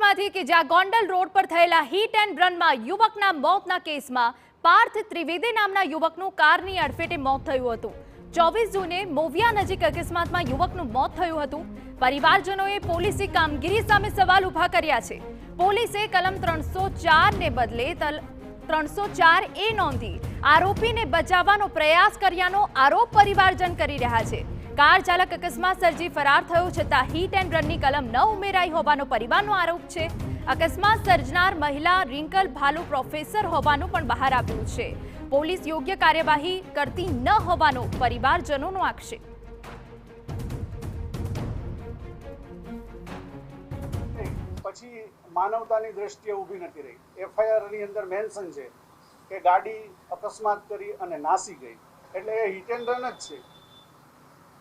સુરતમાંથી કે જ્યાં ગોંડલ રોડ પર થયેલા હિટ એન્ડ રનમાં યુવકના મોતના કેસમાં પાર્થ ત્રિવેદી નામના યુવકનું કારની અડફેટે મોત થયું હતું। 24 જૂને મોવિયા નજીક અકસ્માતમાં યુવકનું મોત થયું હતું। પરિવારજનોએ પોલીસની કામગીરી સામે સવાલ ઉભા કર્યા છે। પોલીસે કલમ 304 ને બદલે 304A નોંધી આરોપીને બચાવવાનો પ્રયાસ કર્યાનો આરોપ પરિવારજન કરી રહ્યા છે। કાર ચાલક અકસ્માત સર્જી ફરાર થયો છતાં હિટ એન્ડ રનની કલમ ન ઉમેરાઈ હોવાનો પરિવારનો આરોપ છે। અકસ્માત સર્જનાર મહિલા રિંકલ ભાલુ પ્રોફેસર હોવાનું પણ બહાર આવ્યું છે। પોલીસ યોગ્ય કાર્યવાહી કરતી ન હોવાનો પરિવારજનોનો આક્ષેપ। પછી માનવતાની દ્રષ્ટિએ ઊભી નથી રહી। એફઆઈઆર ની અંદર મેન્શન છે કે ગાડી અકસ્માત કરી અને નાસી ગઈ, એટલે એ હિટ એન્ડ રન જ છે।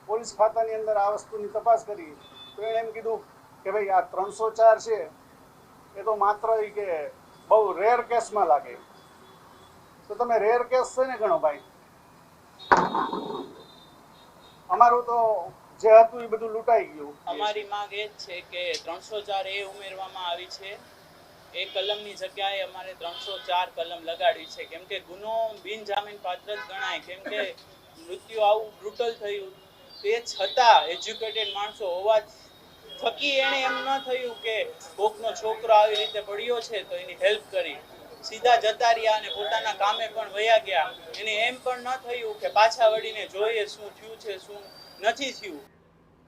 પોલીસ ખાતાની અંદર આ વસ્તુની તપાસ કરી તો એણે એમ કીધું કે ભાઈ આ 304 છે એ તો માત્ર કે બહુ રેર કેસમાં લાગે। તો તમે રેર કેસ છે ને ગણો ભાઈ। અમારું તો જે હતું એ બધું લૂંટાઈ ગયું। અમારી માંગ એ જ છે કે 304A ઉમેરવામાં આવી છે। એ કલમની જગ્યાએ અમારે 304 કલમ લગાડવી છે, કેમ કે ગુનો બિનજામીન પાત્ર જ ગણાય। કેમ કે મૃત્યુ આવું બ્રુટલ થયું, તે છતાં એજ્યુકેટેડ માણસો હોવા થકી એણે એમ ન થયું કે કોકનો છોકરો આવી રીતે પડ્યો છે તો એની હેલ્પ કરી, સીધા જતા રહ્યા અને પોતાના કામે પણ વયા ગયા। એને એમ પણ ન થયું કે પાછા વળીને જોઈએ શું થયું છે શું નથી થયું।